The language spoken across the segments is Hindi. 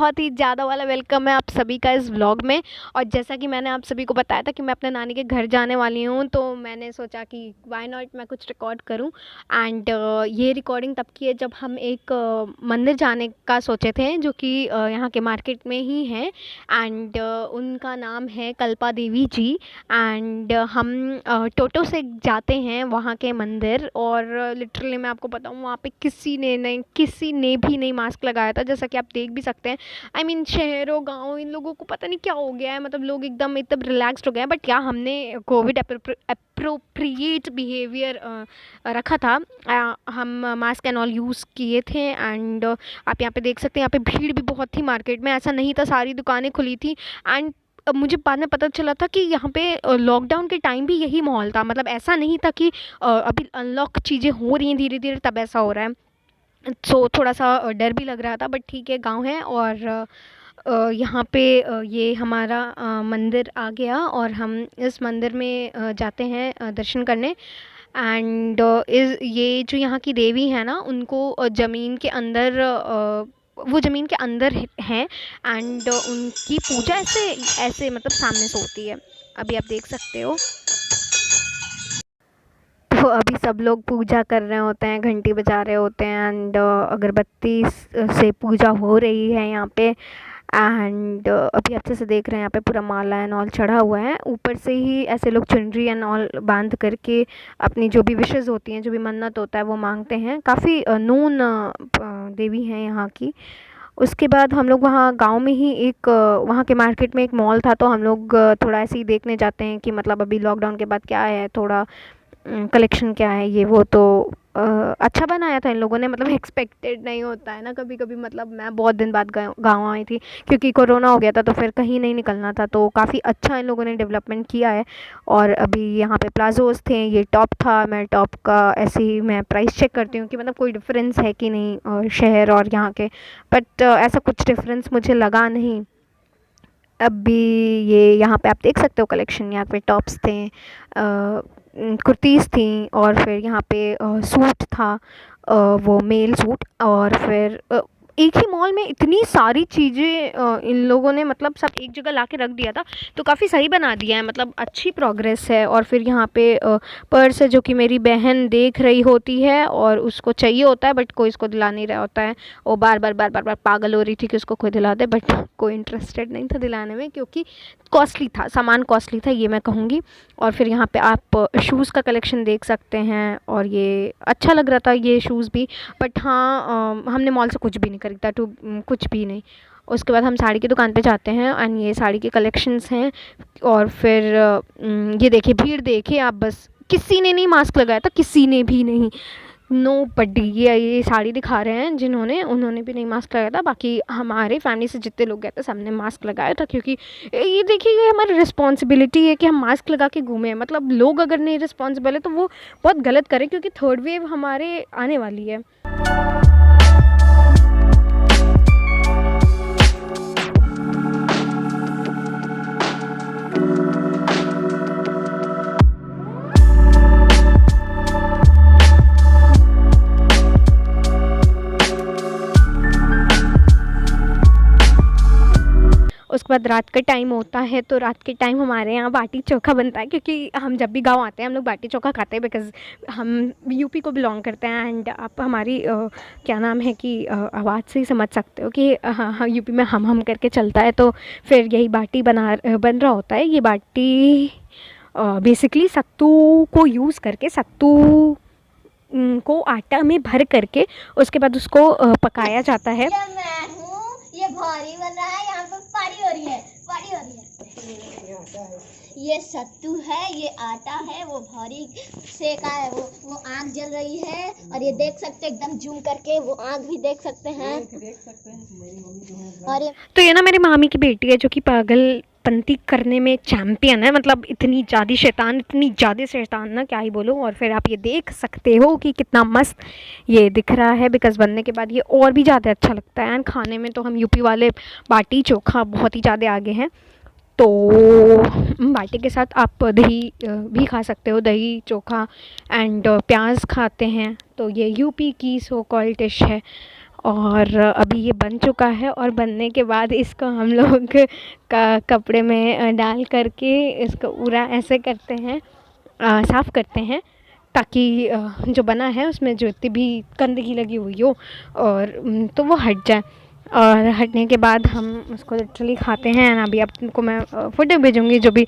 बहुत ही ज़्यादा वाला वेलकम है आप सभी का इस व्लॉग में। और जैसा कि मैंने आप सभी को बताया था कि मैं अपने नानी के घर जाने वाली हूँ, तो मैंने सोचा कि व्हाई नॉट मैं कुछ रिकॉर्ड करूँ। एंड ये रिकॉर्डिंग तब की है जब हम एक मंदिर जाने का सोचे थे, जो कि यहाँ के मार्केट में ही है। एंड उनका नाम है कल्पा देवी जी। एंड हम टोटो से जाते हैं वहाँ के मंदिर, और लिटरली मैं आपको बताऊँ वहाँ पे किसी ने भी नहीं मास्क लगाया था, जैसा कि आप देख भी सकते हैं। आई मीन शहरों गाँव इन लोगों को पता नहीं क्या हो गया है, मतलब लोग एकदम एकदम रिलैक्स्ड हो गए हैं। बट क्या हमने कोविड अप्रोप्रिएट बिहेवियर रखा था। हम मास्क एंड ऑल यूज़ किए थे। एंड आप यहाँ पे देख सकते हैं, यहाँ पे भीड़ भी बहुत थी मार्केट में, ऐसा नहीं था सारी दुकानें खुली थी। एंड अब मुझे बाद में पता चला था कि यहाँ पे लॉकडाउन के टाइम भी यही माहौल था, मतलब ऐसा नहीं था कि अभी अनलॉक चीज़ें हो रही हैं धीरे धीरे तब ऐसा हो रहा है। सो थोड़ा सा डर भी लग रहा था, बट ठीक है गांव है। और यहाँ पे ये हमारा मंदिर आ गया, और हम इस मंदिर में जाते हैं दर्शन करने। एंड ये जो यहाँ की देवी है ना, उनको ज़मीन के अंदर वो ज़मीन के अंदर हैं। एंड उनकी पूजा ऐसे ऐसे मतलब सामने से होती है, अभी आप देख सकते हो। तो अभी सब लोग पूजा कर रहे होते हैं, घंटी बजा रहे होते हैं। एंड अगरबत्ती से पूजा हो रही है यहाँ पे। एंड अभी अच्छे से देख रहे हैं, यहाँ पे पूरा माला एंड ऑल चढ़ा हुआ है। ऊपर से ही ऐसे लोग चुनरी एंड ऑल बांध करके अपनी जो भी विशेज़ होती हैं, जो भी मन्नत होता है वो मांगते हैं। काफ़ी नून देवी हैं यहाँ की। उसके बाद हम लोग वहाँ गांव में ही एक वहाँ के मार्केट में एक मॉल था, तो हम लोग थोड़ा ऐसे ही देखने जाते हैं कि मतलब अभी लॉकडाउन के बाद क्या है, थोड़ा कलेक्शन क्या है ये वो। तो अच्छा बनाया था इन लोगों ने, मतलब एक्सपेक्टेड नहीं होता है ना कभी कभी। मतलब मैं बहुत दिन बाद गाँव आई थी, क्योंकि कोरोना हो गया था तो फिर कहीं नहीं निकलना था। तो काफ़ी अच्छा इन लोगों ने डेवलपमेंट किया है। और अभी यहाँ पे प्लाजोस थे, ये टॉप था। मैं टॉप का ऐसे ही मैं प्राइस चेक करती हूँ कि मतलब कोई डिफरेंस है कि नहीं शहर और यहाँ के। बट ऐसा कुछ डिफरेंस मुझे लगा नहीं। अभी ये यहाँ पे आप देख सकते हो कलेक्शन, यहाँ पे टॉप्स थे, कुर्तीज़ थी, और फिर यहाँ पे सूट था, वो मेल सूट। और फिर एक ही मॉल में इतनी सारी चीज़ें इन लोगों ने मतलब सब एक जगह ला के रख दिया था, तो काफ़ी सही बना दिया है, मतलब अच्छी प्रोग्रेस है। और फिर यहाँ पे पर्स है, जो कि मेरी बहन देख रही होती है और उसको चाहिए होता है, बट कोई इसको दिला नहीं रहा होता है। वो बार बार पागल हो रही थी कि उसको कोई दिला दे, बट कोई इंटरेस्टेड नहीं था दिलाने में, क्योंकि कॉस्टली था, सामान कॉस्टली था, ये मैं कहूँगी। और फिर यहाँ पे आप शूज़ का कलेक्शन देख सकते हैं, और ये अच्छा लग रहा था ये शूज़ भी। बट हाँ, हमने मॉल से कुछ भी नहीं खरीदा, कुछ भी नहीं। उसके बाद हम साड़ी की दुकान पे जाते हैं, एंड ये साड़ी के कलेक्शंस हैं। और फिर ये देखिए भीड़, देखिए आप, बस किसी ने नहीं मास्क लगाया था, किसी ने भी नहीं, नो बडी। ये साड़ी दिखा रहे हैं जिन्होंने, उन्होंने भी नहीं मास्क लगाया था। बाकी हमारे फैमिली से जितने लोग गए थे सबने मास्क लगाया था, क्योंकि ये देखिए ये हमारी रिस्पॉन्सिबिलिटी है कि हम मास्क लगा के घूमें। मतलब लोग अगर नहीं रिस्पॉन्सिबल है तो वो बहुत गलत करें, क्योंकि थर्ड वेव हमारे आने वाली है। उसके बाद रात का टाइम होता है, तो रात के टाइम हमारे यहाँ बाटी चोखा बनता है, क्योंकि हम जब भी गांव आते हैं हम लोग बाटी चोखा खाते हैं, बिकॉज़ हम यूपी को बिलोंग करते हैं। एंड आप हमारी क्या नाम है कि आवाज़ से ही समझ सकते हो कि हाँ यूपी में हम करके चलता है। तो फिर यही बाटी बन रहा होता है। ये बाटी बेसिकली सत्तू को यूज़ करके, सत्तू को आटा में भर करके उसके बाद उसको पकाया जाता है। ये भारी बन रहा है, यहाँ पे पारी हो रही है, पारी हो रही है। ये सत्तू है, ये आटा है, वो भारी सेका है, वो आग जल रही है। और ये देख सकते हैं एकदम जूम करके, वो आग भी देख सकते हैं। और तो ये ना मेरी मामी की बेटी है, जो कि पागलपंती करने में चैम्पियन है। मतलब इतनी ज़्यादा शैतान ना, क्या ही बोलूँ। और फिर आप ये देख सकते हो कि कितना मस्त ये दिख रहा है, बिकॉज़ बनने के बाद ये और भी ज़्यादा अच्छा लगता है। एंड खाने में तो हम यूपी वाले बाटी चोखा बहुत ही ज़्यादा आगे हैं। तो बाटी के साथ आप दही भी खा सकते हो, दही चोखा एंड प्याज खाते हैं। तो ये यूपी की सो कॉल्ड डिश है। और अभी ये बन चुका है और बनने के बाद इसको हम लोग का कपड़े में डाल करके इसको पूरा ऐसे करते हैं, साफ़ करते हैं, ताकि जो बना है उसमें जो इतनी भी गंदगी लगी हुई हो और तो वो हट जाए। और हटने के बाद हम उसको लिटरली खाते हैं। एंड अभी आपको मैं फ़ोटो भेजूँगी जो भी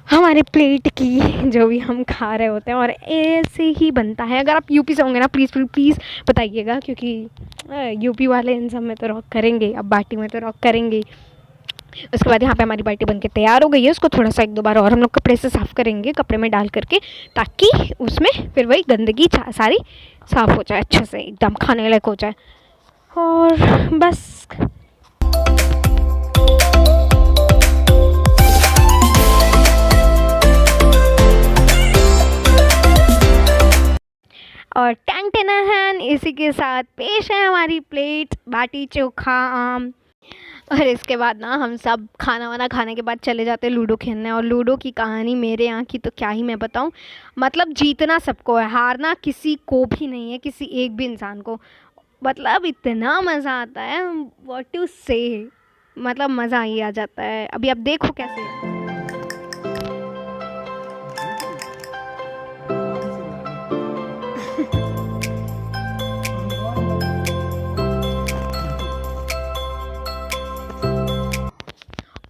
हमारे प्लेट की, जो भी हम खा रहे होते हैं। और ऐसे ही बनता है। अगर आप यूपी से होंगे ना, प्लीज़ बताइएगा, क्योंकि यूपी वाले इन सब में तो रॉक करेंगे, अब बाटी में तो रॉक करेंगे। उसके बाद यहाँ पे हमारी बाटी बनके तैयार हो गई है। उसको थोड़ा सा 1-2 बार और हम लोग कपड़े से साफ़ करेंगे, कपड़े में डाल करके, ताकि उसमें फिर वही गंदगी सारी साफ़ हो जाए, अच्छे से एकदम खाने लायक हो जाए। और बस और टैंग टेनाहन इसी के साथ पेश है हमारी प्लेट बाटी चोखा आम। और इसके बाद ना हम सब खाना वाना खाने के बाद चले जाते हैं लूडो खेलने। और लूडो की कहानी मेरे यहाँ की तो क्या ही मैं बताऊँ। मतलब जीतना सबको है, हारना किसी को भी नहीं है, किसी एक भी इंसान को। मतलब इतना मज़ा आता है, व्हाट टू से, मतलब मज़ा ही आ जाता है। अभी आप देखो कैसे।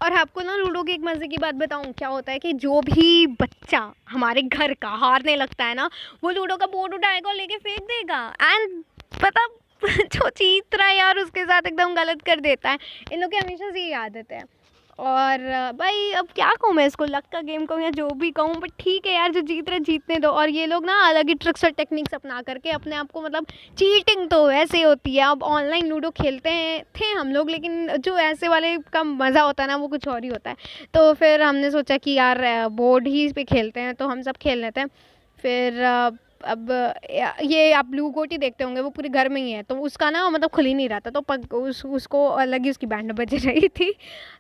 और आपको ना लूडो की एक मज़े की बात बताऊँ, क्या होता है कि जो भी बच्चा हमारे घर का हारने लगता है ना, वो लूडो का बोर्ड उठाएगा और लेके फेंक देगा। एंड पता जो जीत रहा है यार उसके साथ एकदम गलत कर देता है। इन लोग की हमेशा से ये आदत है। और भाई अब क्या कहूँ मैं, इसको लक का गेम कहूँ या जो भी कहूँ, बट ठीक है यार, जो जीत रहे जीतने दो। और ये लोग ना अलग ही ट्रिक्स और टेक्निक्स अपना करके अपने आप को, मतलब चीटिंग तो ऐसे होती है। अब ऑनलाइन लूडो खेलते हैं थे हम लोग, लेकिन जो ऐसे वाले का मज़ा होता है ना, वो कुछ और ही होता है। तो फिर हमने सोचा कि यार बोर्ड ही पे खेलते हैं, तो हम सब खेल लेते हैं। फिर अब ये आप ब्लू गोटी देखते होंगे, वो पूरे घर में ही है, तो उसका ना मतलब खुल ही नहीं रहा था, तो उसको अलग ही उसकी बैंड बज रही थी।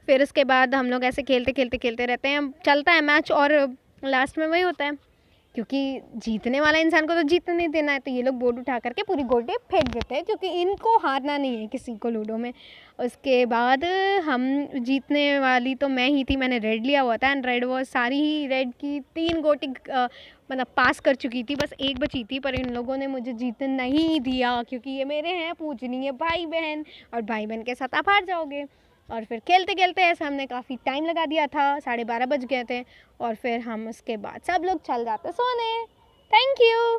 फिर उसके बाद हम लोग ऐसे खेलते रहते हैं, चलता है मैच। और लास्ट में वही होता है, क्योंकि जीतने वाला इंसान को तो जीतने देना है, तो ये लोग बोर्ड उठा करके पूरी गोटी फेंक देते हैं, क्योंकि इनको हारना नहीं है किसी को लूडो में। उसके बाद हम जीतने वाली तो मैं ही थी, मैंने रेड लिया हुआ था। एंड रेड वो सारी ही रेड की 3 गोटी मतलब पास कर चुकी थी, बस 1 बची थी। पर इन लोगों ने मुझे जीतने नहीं दिया, क्योंकि ये मेरे हैं पूजनीय भाई बहन, और भाई बहन के साथ आप हार जाओगे। और फिर खेलते खेलते ऐसे हमने काफ़ी टाइम लगा दिया था, 12:30 बज गए थे। और फिर हम उसके बाद सब लोग चल जाते सोने। Thank you.